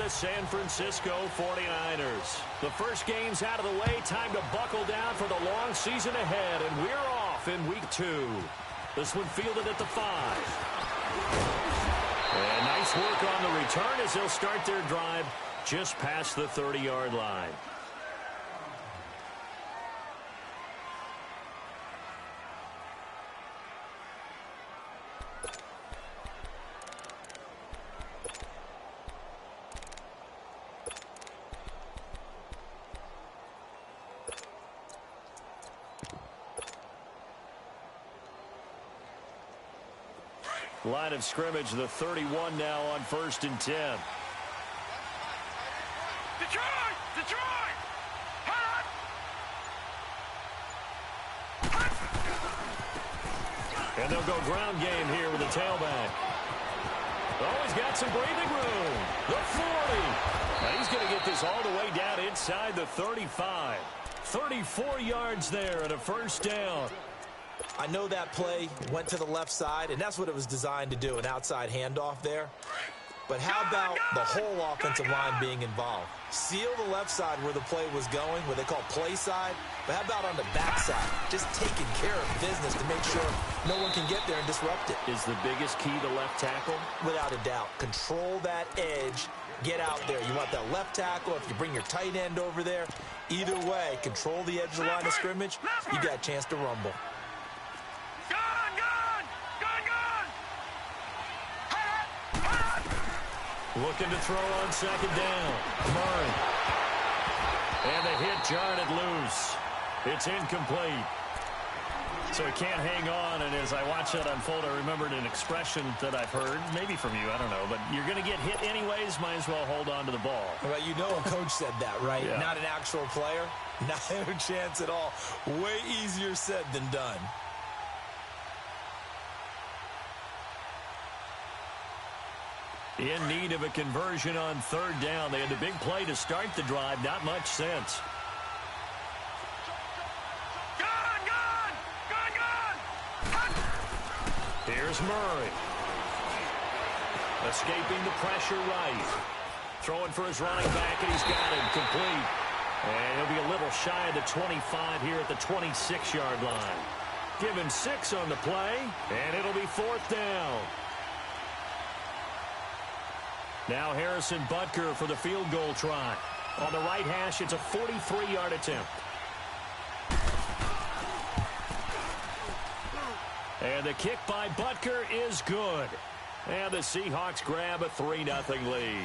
the San Francisco 49ers. The first game's out of the way. Time to buckle down for the long season ahead, and we're off in week 2. This one fielded at the 5. And nice work on the return as they'll start their drive just past the 30-yard line. Line of scrimmage, the 31 now on 1st and 10. Detroit! Detroit! And they'll go ground game here with the tailback. Oh, he's got some breathing room. The 40. Now he's going to get this all the way down inside the 35. 34 yards there and a first down. I know that play went to the left side, and that's what it was designed to do, an outside handoff there. But how about the whole offensive line being involved? Seal the left side where the play was going, what they call play side. But how about on the backside? Just taking care of business to make sure no one can get there and disrupt it. Is the biggest key the left tackle? Without a doubt. Control that edge. Get out there. You want that left tackle. If you bring your tight end over there, either way, control the edge of the line of scrimmage. You got a chance to rumble. Looking to throw on 2nd down. Murray. And the hit jarred it loose. It's incomplete. So he can't hang on, and as I watch that unfold, I remembered an expression that I've heard, maybe from you, I don't know, but you're going to get hit anyways, might as well hold on to the ball. Well, you know a coach said that, right? Yeah. Not an actual player. Not a chance at all. Way easier said than done. In need of a conversion on 3rd down. They had the big play to start the drive. Not much sense. Here's Murray. Escaping the pressure right. Throwing for his running back, and he's got it complete. And he'll be a little shy of the 25 here at the 26-yard line. Give him 6 on the play, and it'll be 4th down. Now Harrison Butker for the field goal try. On the right hash, it's a 43-yard attempt. And the kick by Butker is good. And the Seahawks grab a 3-0 lead.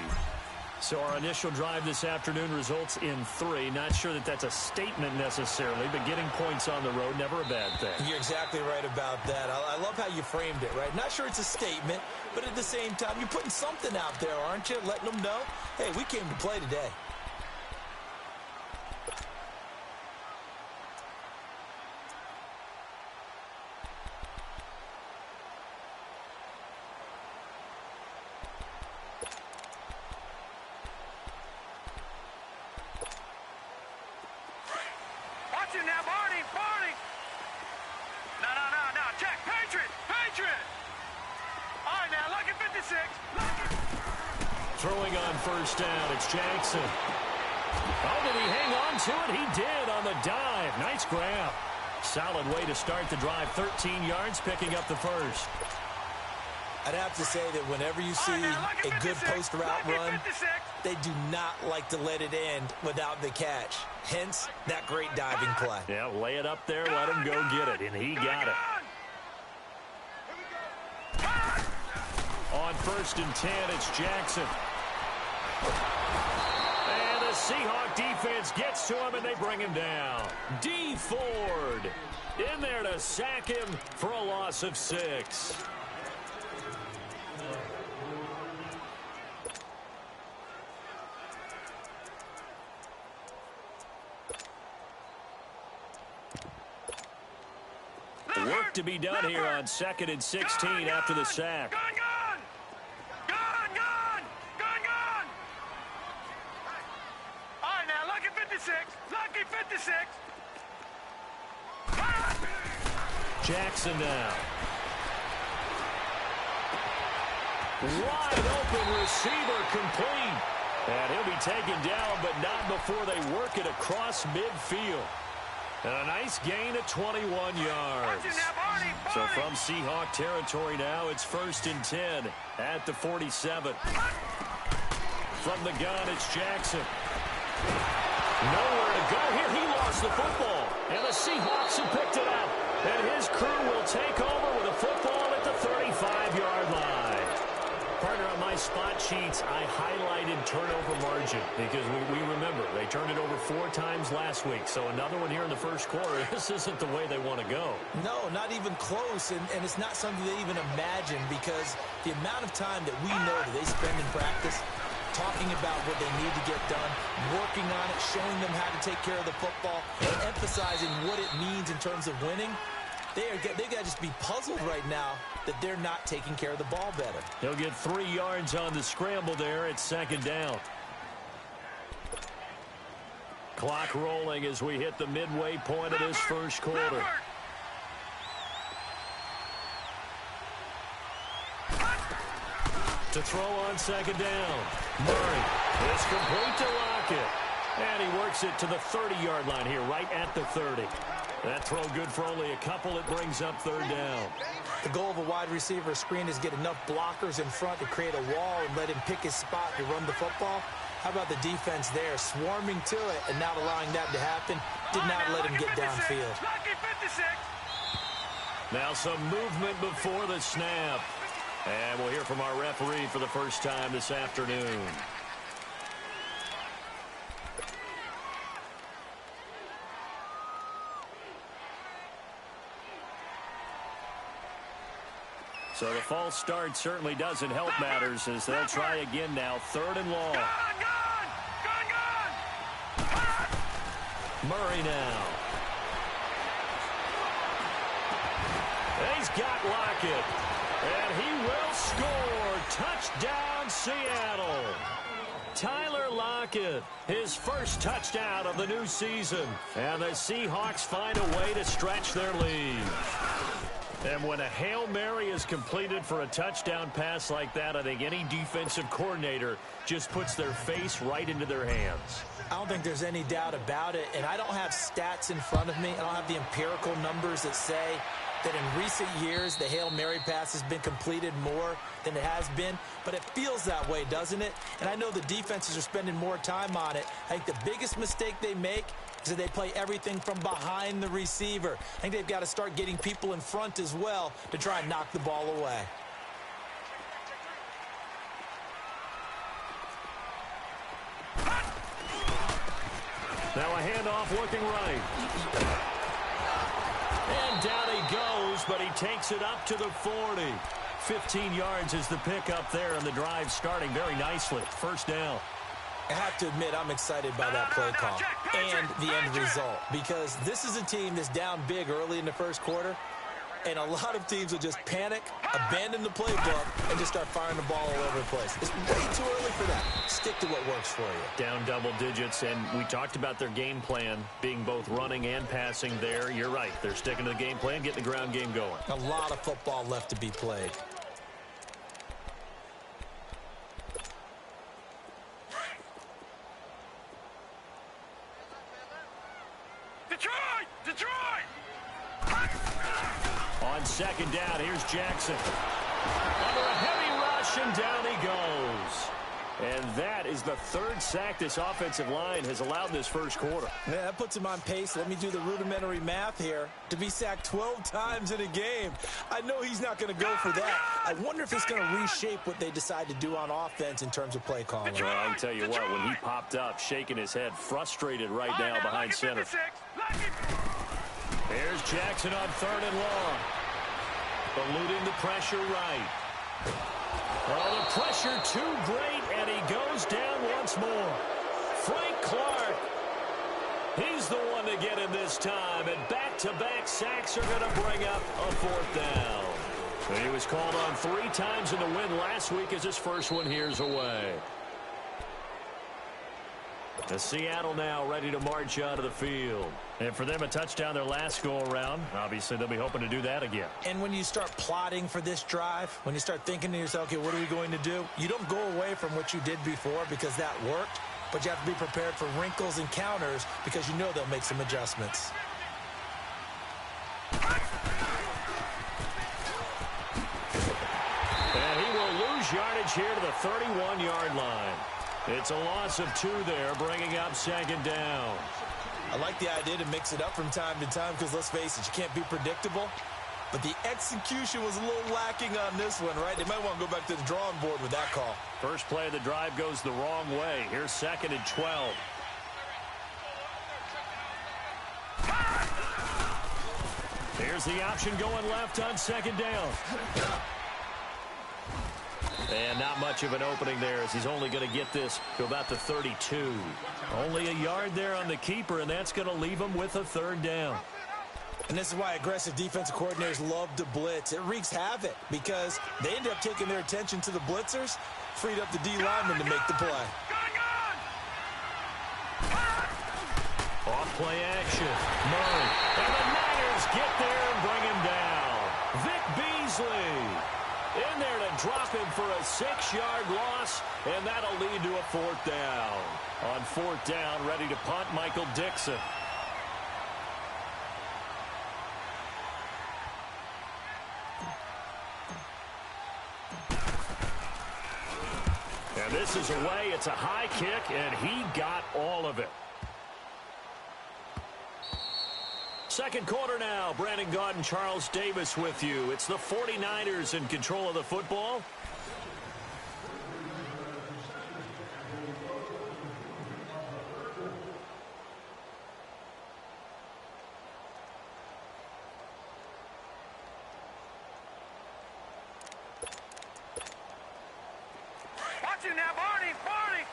So our initial drive this afternoon results in 3. Not sure that that's a statement necessarily, but getting points on the road, never a bad thing. You're exactly right about that. I love how you framed it, right? Not sure it's a statement, but at the same time, you're putting something out there, aren't you? Letting them know, hey, we came to play today. Throwing on 1st down, it's Jackson. Oh, did he hang on to it? He did on the dive. Nice grab. Solid way to start the drive. 13 yards, picking up the first. I'd have to say that whenever you see a good post route run, they do not like to let it end without the catch. Hence, that great diving play. Yeah, lay it up there, let him go get it, and he got it. On 1st and 10, it's Jackson. And the Seahawk defense gets to him, and they bring him down. D. Ford in there to sack him for a loss of 6. Work to be done here on 2nd and 16 after the sack. Lucky 56. Jackson now. Wide open receiver complete. And he'll be taken down, but not before they work it across midfield. And a nice gain of 21 yards. So from Seahawk territory now, it's 1st and 10 at the 47. From the gun, it's Jackson. Nowhere to go here. He lost the football. And the Seahawks have picked it up. And his crew will take over with a football at the 35-yard line. Partner, on my spot sheets, I highlighted turnover margin because we remember they turned it over 4 times last week. So another one here in the first quarter. This isn't the way they want to go. No, not even close. And it's not something they even imagine because the amount of time that we know that they spend in practice talking about what they need to get done, working on it, showing them how to take care of the football, and emphasizing what it means in terms of winning. They got to just be puzzled right now that they're not taking care of the ball better. He'll get 3 yards on the scramble there at 2nd down. Clock rolling as we hit the midway point of this first quarter. To throw on 2nd down. Murray is complete to Lockett. And he works it to the 30-yard line here, right at the 30. That throw good for only a couple. It brings up 3rd down. The goal of a wide receiver screen is get enough blockers in front to create a wall and let him pick his spot to run the football. How about the defense there, swarming to it and not allowing that to happen? Did not let him get downfield. Now some movement before the snap. And we'll hear from our referee for the first time this afternoon. So the false start certainly doesn't help matters as they'll try again now. 3rd and long. Murray now. He's got Lockett. And he will score. Touchdown, Seattle. Tyler Lockett, his first touchdown of the new season. And the Seahawks find a way to stretch their lead. And when a Hail Mary is completed for a touchdown pass like that, I think any defensive coordinator just puts their face right into their hands. I don't think there's any doubt about it. And I don't have stats in front of me. I don't have the empirical numbers that say that in recent years the Hail Mary pass has been completed more than it has been. But it feels that way, doesn't it? And I know the defenses are spending more time on it. I think the biggest mistake they make is that they play everything from behind the receiver. I think they've got to start getting people in front as well to try and knock the ball away. Now a handoff looking right. And down he goes, but he takes it up to the 40. 15 yards is the pickup there, and the drive starting very nicely. 1st down. I have to admit, I'm excited by that play call and the end result because this is a team that's down big early in the first quarter, and a lot of teams will just panic, abandon the playbook, and just start firing the ball all over the place. It's way too early for that. Stick to what works for you. Down double digits, and we talked about their game plan being both running and passing there. You're right. They're sticking to the game plan, getting the ground game going. A lot of football left to be played. Detroit! On 2nd down, here's Jackson. Under a heavy rush, and down he goes. And that is the 3rd sack this offensive line has allowed this first quarter. Yeah, that puts him on pace. Let me do the rudimentary math here. To be sacked 12 times in a game. I know he's not going to go for that. I wonder if it's going to reshape what they decide to do on offense in terms of play calling. Well, I can tell you what, when he popped up, shaking his head, frustrated right now behind center. Here's Jackson on 3rd and long. Eluding the pressure right. Oh, the pressure too great, and he goes down once more. Frank Clark, he's the one to get him this time, and back-to-back sacks are going to bring up a 4th down. And he was called on 3 times in the win last week as his first one here's away. The Seattle now ready to march out of the field. And for them, a touchdown their last go-around. Obviously, they'll be hoping to do that again. And when you start plotting for this drive, when you start thinking to yourself, okay, what are we going to do? You don't go away from what you did before because that worked, but you have to be prepared for wrinkles and counters because you know they'll make some adjustments. And he will lose yardage here to the 31-yard line. It's a loss of 2 there, bringing up second down. I like the idea to mix it up from time to time because, let's face it, you can't be predictable. But the execution was a little lacking on this one, right? They might want to go back to the drawing board with that call. First play of the drive goes the wrong way. Here's 2nd and 12. Here's the option going left on 2nd down. And not much of an opening there as he's only going to get this to about the 32. Only a yard there on the keeper, and that's going to leave him with a 3rd down. And this is why aggressive defensive coordinators love to blitz. It wreaks havoc because they end up taking their attention to the blitzers, freed up the D lineman to make the play. Off play action. Murray. And the Niners get there and bring him down. Vic Beasley in there to drop him for a 6-yard loss, and that'll lead to a 4th down. On 4th down, ready to punt, Michael Dixon. And this is away. It's a high kick, and he got all of it. Second quarter now. Brandon Gaudin, Charles Davis with you. It's the 49ers in control of the football. Watch it now, Barney! Barney!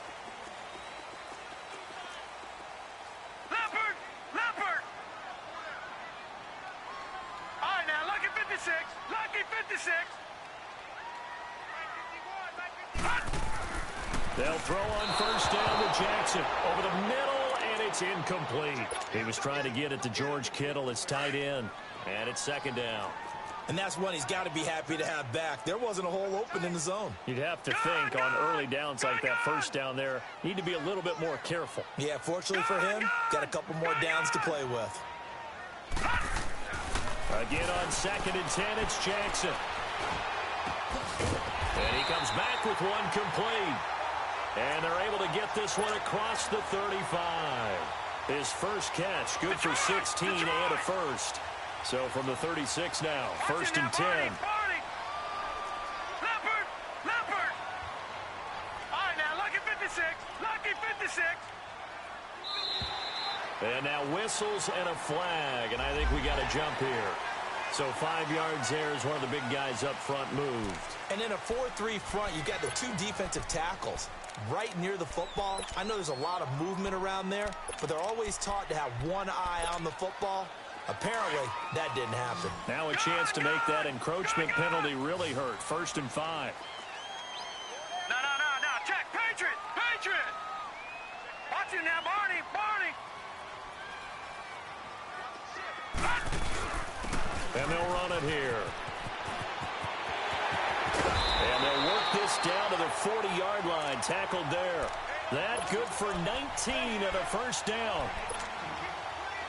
Leopard! Leopard! All right, now, Lucky 56. Lucky 56. They'll throw on 1st down to Jackson. Over the middle, and it's incomplete. He was trying to get it to George Kittle, his tight end. And it's 2nd down. And that's one he's got to be happy to have back. There wasn't a hole open in the zone. You'd have to think on early downs like that 1st down there, need to be a little bit more careful. Yeah, fortunately for him, got a couple more downs to play with. Again on 2nd and 10, it's Jackson. And he comes back with one complete. And they're able to get this one across the 35. His first catch, good for 16 and a 1st. So from the 36 now, 1st and 10. Leopard! Leopard! All right, now, Lucky 56. Lucky 56. And now whistles and a flag, and I think we got a jump here. So 5 yards there as one of the big guys up front moved. And in a 4-3 front, you've got the 2 defensive tackles right near the football. I know there's a lot of movement around there, but they're always taught to have one eye on the football. Apparently, that didn't happen. Now a chance to make that encroachment penalty really hurt. 1st and 5. No. Check. Patriot! Watch it now, Barney! And they'll run it here. And they'll work this down to the 40-yard line. Tackled there. That good for 19 and a 1st down.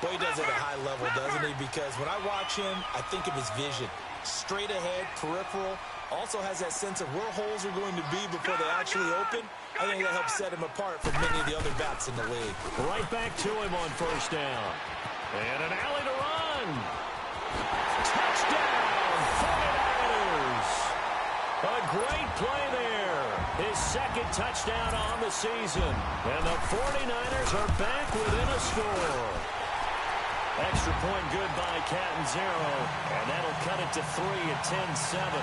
Well, he does it at a high level, doesn't he? Because when I watch him, I think of his vision. Straight ahead, peripheral. Also has that sense of where holes are going to be before they actually open. I think that helps set him apart from many of the other backs in the league. Right back to him on 1st down. And an alley to run. Touchdown, 49ers. A great play there. His 2nd touchdown on the season. And the 49ers are back within a score. Extra point good by Catanzaro, and that'll cut it to 3 at 10-7.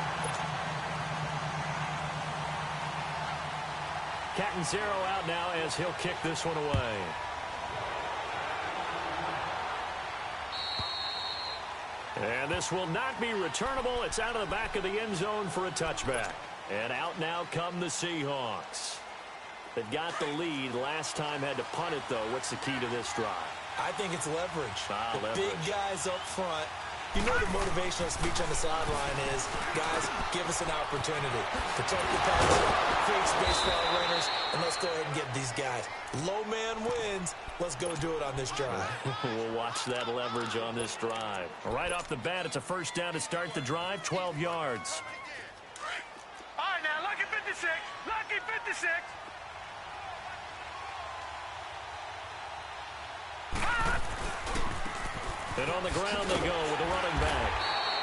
Catanzaro out now as he'll kick this one away. And this will not be returnable. It's out of the back of the end zone for a touchback. And out now come the Seahawks. They've got the lead. Last time had to punt it, though. What's the key to this drive? I think it's leverage. The leverage. Big guys up front. You know the motivational speech on the sideline is, guys, give us an opportunity. Protect the pass, create space for our runners, and let's go ahead and get these guys. Low man wins. Let's go do it on this drive. We'll watch that leverage on this drive. Right off the bat, it's a first down to start the drive, 12 yards. All right, now, lucky 56. Lucky 56. And on the ground they go with the running back.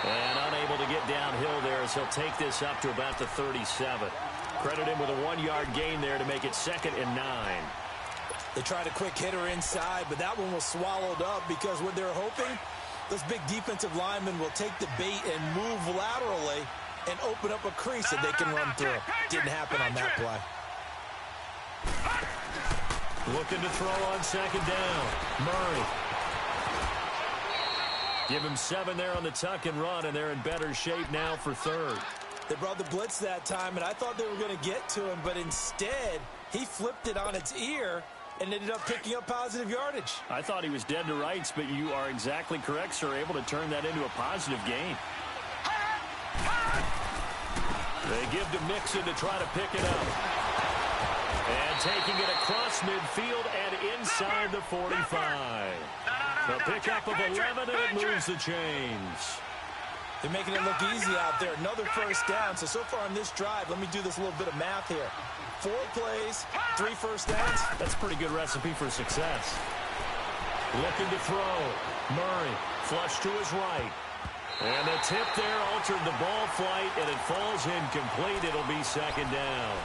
And unable to get downhill there as he'll take this up to about the 37. Credit him with a 1-yard gain there to make it 2nd and 9. They tried a quick hitter inside, but that one was swallowed up because what they're hoping, this big defensive lineman will take the bait and move laterally and open up a crease that they can run through. Didn't happen on that play. Looking to throw on 2nd down. Murray. Give him 7 there on the tuck and run, and they're in better shape now for 3rd. They brought the blitz that time, and I thought they were going to get to him, but instead he flipped it on its ear and ended up picking up positive yardage. I thought he was dead to rights, but you are exactly correct, sir, able to turn that into a positive gain. They give to Mixon to try to pick it up. And taking it across midfield and inside the 45. The pickup of 11, and it moves the chains. They're making it look easy out there. Another first down. So far on this drive, let me do this little bit of math here. 4 plays, 3 first downs. That's a pretty good recipe for success. Looking to throw. Murray, flush to his right. And the tip there altered the ball flight, and it falls incomplete. It'll be 2nd down.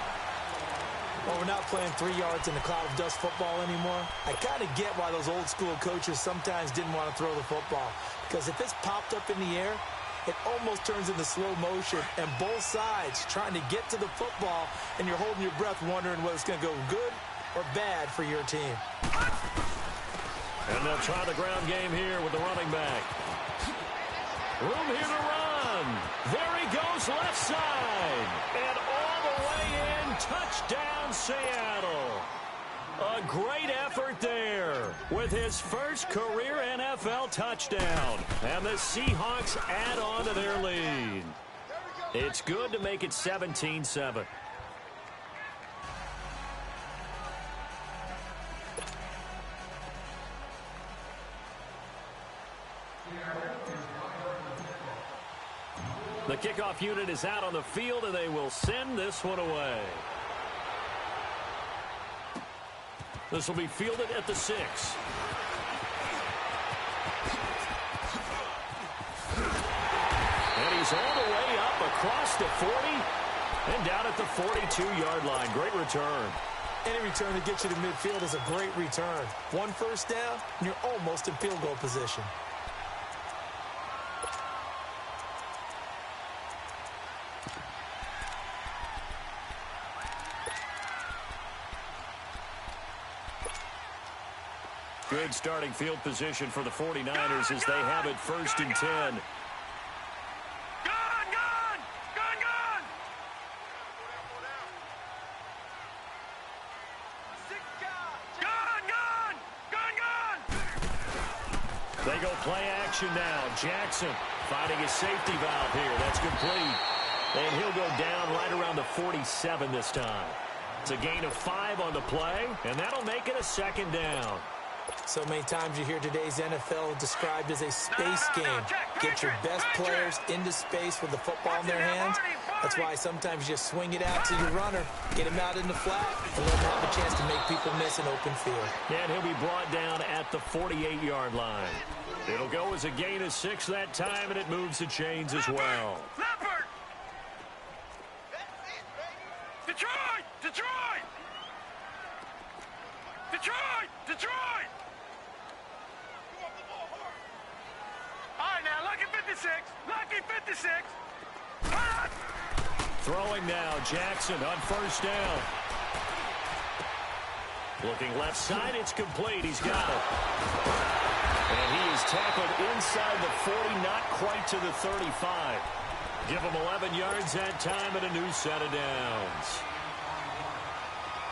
Well, we're not playing 3 yards in the cloud of dust football anymore. I kind of get why those old school coaches sometimes didn't want to throw the football. Because if it's popped up in the air, it almost turns into slow motion. And both sides trying to get to the football, and you're holding your breath wondering whether it's going to go good or bad for your team. And they'll try the ground game here with the running back. Room here to run. There he goes left side. And all the way in, touchdown Seattle. A great effort there with his first career NFL touchdown. And the Seahawks add on to their lead. It's good to make it 17-7. The kickoff unit is out on the field, and they will send this one away. This will be fielded at the 6. And he's all the way up across the 40 and down at the 42-yard line. Great return. Any return to get you to midfield is a great return. 1 first down, and you're almost in field goal position. Good starting field position for the 49ers as they have it 1st and 10. Gun! They go play action now. Jackson finding his safety valve here. That's complete. And he'll go down right around the 47 this time. It's a gain of 5 on the play, and that'll make it a 2nd down. So many times you hear today's NFL described as a space game. Get your best players into space with the football in their hands. That's why sometimes you just swing it out to your runner, get him out in the flat, and let him have a chance to make people miss an open field. And he'll be brought down at the 48-yard line. It'll go as a gain of 6 that time, and it moves the chains as well. Leopard! Detroit! Detroit! Detroit! Detroit! All right, now, lucky 56. Lucky 56. Throwing now, Jackson on 1st down. Looking left side, it's complete. He's got it. And he is tackled inside the 40, not quite to the 35. Give him 11 yards that time and a new set of downs.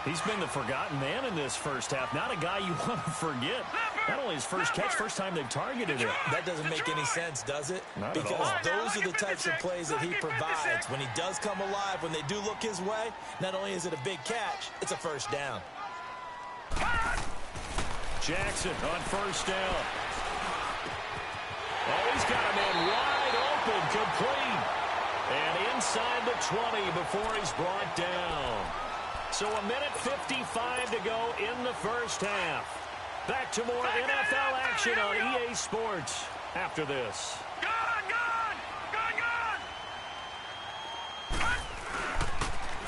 He's been the forgotten man in this first half. Not a guy you want to forget. Not only his first catch, first time they've targeted him. That doesn't make any sense, does it? Not because at all. those are the types of plays that he provides. When he does come alive, when they do look his way, not only is it a big catch, it's a first down. Jackson on first down. Oh, he's got a man wide open, complete. And inside the 20 before he's brought down. So a minute 55 to go in the first half. Back to more NFL action on EA Sports after this.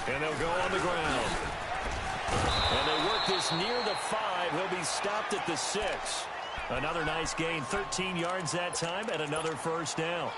And they'll go on the ground. And they work this near the 5. He'll be stopped at the 6. Another nice gain, 13 yards that time, and another first down.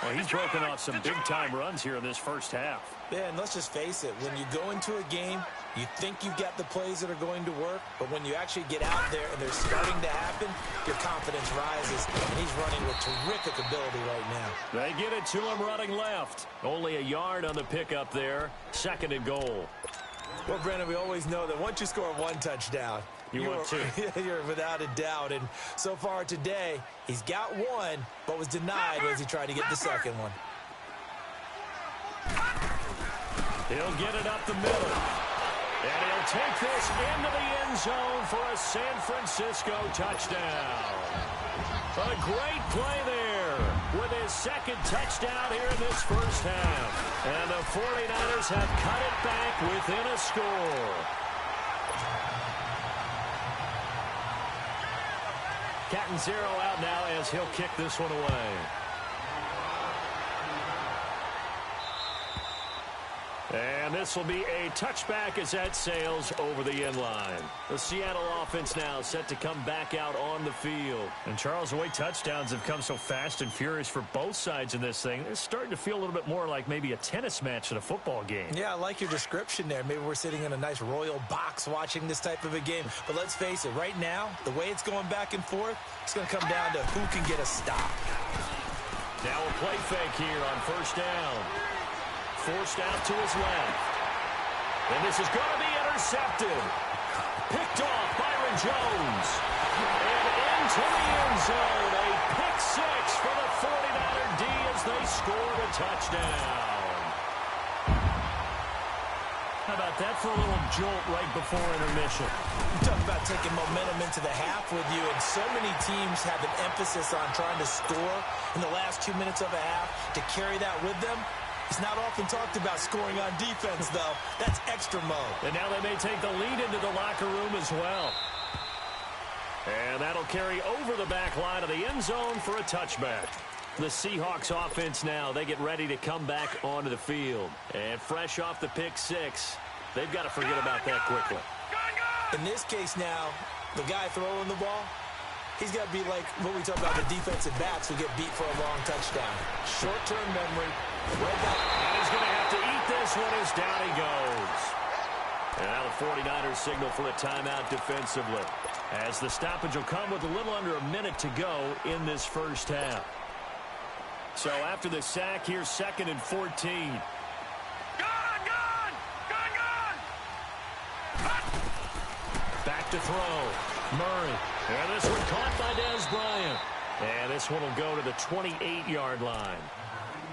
Well, he's broken off some big-time runs here in this first half. Yeah, and let's just face it. When you go into a game, you think you've got the plays that are going to work, but when you actually get out there and they're starting to happen, your confidence rises, and he's running with terrific ability right now. They get it to him running left. Only a yard on the pickup there. 2nd and goal. Well, Brandon, we always know that once you score one touchdown, you're without a doubt. And so far today, he's got one, but was denied as he tried to get the second one. He'll get it up the middle. And he'll take this into the end zone for a San Francisco touchdown. A great play there with his 2nd touchdown here in this first half. And the 49ers have cut it back within a score. Catanzaro out now as he'll kick this one away. And this will be a touchback as that sails over the end line. The Seattle offense now set to come back out on the field. And Charles, the way touchdowns have come so fast and furious for both sides in this thing, it's starting to feel a little bit more like maybe a tennis match at a football game. Yeah, I like your description there. Maybe we're sitting in a nice royal box watching this type of a game. But let's face it, right now, the way it's going back and forth, it's going to come down to who can get a stop. Now a play fake here on first down. Forced out to his left. And this is going to be intercepted. Picked off Byron Jones. And into the end zone. A pick 6 for the 49er D as they scored a touchdown. How about that for a little jolt right before intermission? You talk about taking momentum into the half with you, and so many teams have an emphasis on trying to score in the last 2 minutes of a half to carry that with them. It's not often talked about scoring on defense, though. That's extra mode. And now they may take the lead into the locker room as well. And that'll carry over the back line of the end zone for a touchback. The Seahawks offense now, they get ready to come back onto the field. And fresh off the pick 6, they've got to forget about that quickly. In this case now, the guy throwing the ball, he's got to be like what we talk about, the defensive backs who get beat for a long touchdown. Short-term memory. And he's going to have to eat this one as down he goes. And now the 49ers signal for a timeout defensively, as the stoppage will come with a little under a minute to go in this first half. So after the sack, here's 2nd and 14. Back to throw. Murray. And this one caught by Dez Bryant. And this one will go to the 28-yard line.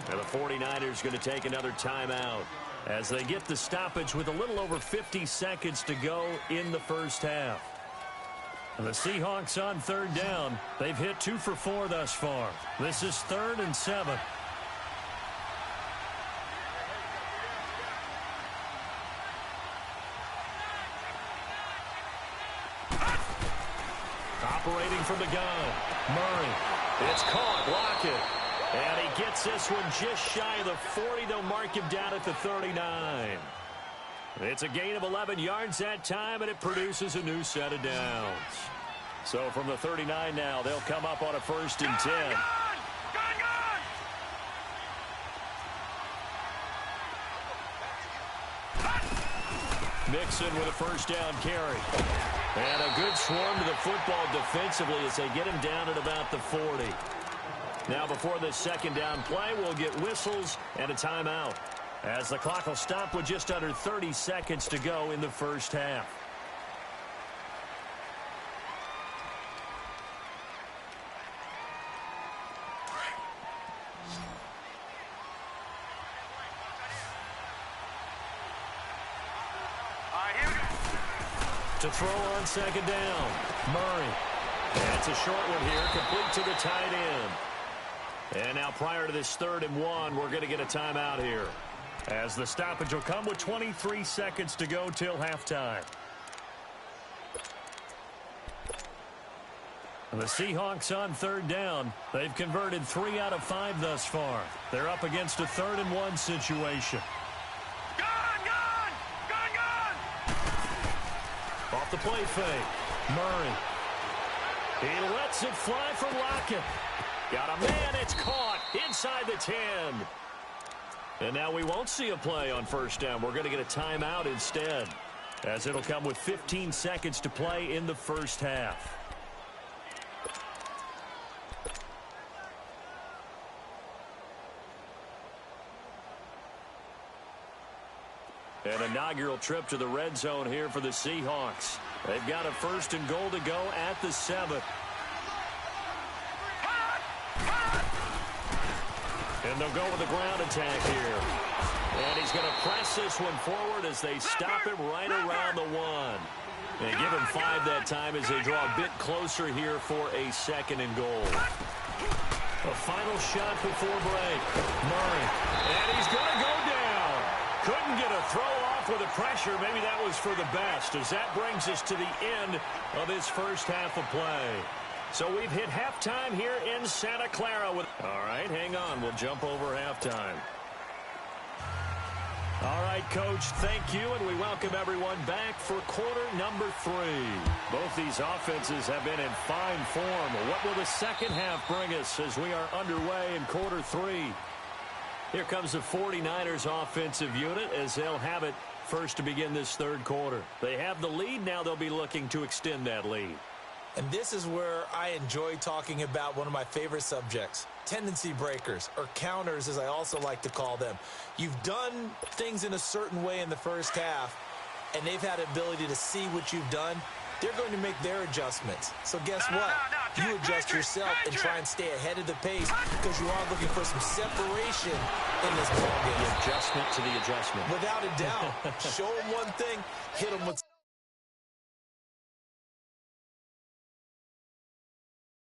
And the 49ers going to take another timeout as they get the stoppage with a little over 50 seconds to go in the first half. And the Seahawks on 3rd down. They've hit 2 for 4 thus far. This is 3rd and 7. Operating from the gun. Murray. It's caught. Lockett. And he gets this one just shy of the 40. They'll mark him down at the 39. It's a gain of 11 yards that time, and it produces a new set of downs. So from the 39 now, they'll come up on a 1st and 10. Mixon with a first down carry. And a good swarm to the football defensively as they get him down at about the 40. Now before this 2nd down play, we'll get whistles and a timeout. as the clock will stop with just under 30 seconds to go in the first half. To throw on second down, Murray. That's a short one here, complete to the tight end. And now prior to this 3rd and 1, we're going to get a timeout here, as the stoppage will come with 23 seconds to go till halftime. The Seahawks on 3rd down. They've converted 3 out of 5 thus far. They're up against a 3rd and 1 situation. Off the play fake, Murray. He lets it fly for Lockett. Got a man, it's caught inside the 10. And now we won't see a play on 1st down. We're going to get a timeout instead, as it'll come with 15 seconds to play in the first half. An inaugural trip to the red zone here for the Seahawks. They've got a 1st and goal to go at the 7. And they'll go with the ground attack here. And he's going to press this one forward as they stop him right around the 1. They give him 5 that time as they draw a bit closer here for a 2nd and goal. A final shot before break. Murray. And he's going to go down. Couldn't get a throw off with the pressure. Maybe that was for the best, as that brings us to the end of this first half of play. So we've hit halftime here in Santa Clara. All right, hang on. We'll jump over halftime. All right, Coach, thank you, and we welcome everyone back for quarter number 3. Both these offenses have been in fine form. What will the second half bring us as we are underway in quarter 3? Here comes the 49ers offensive unit as they'll have it first to begin this 3rd quarter. They have the lead. Now they'll be looking to extend that lead. And this is where I enjoy talking about one of my favorite subjects, tendency breakers, or counters as I also like to call them. You've done things in a certain way in the first half, and they've had the ability to see what you've done. They're going to make their adjustments. So guess what? You adjust yourself and try and stay ahead of the pace, because you are looking for some separation in this ballgame. The adjustment to the adjustment. Without a doubt. Show them one thing, hit them with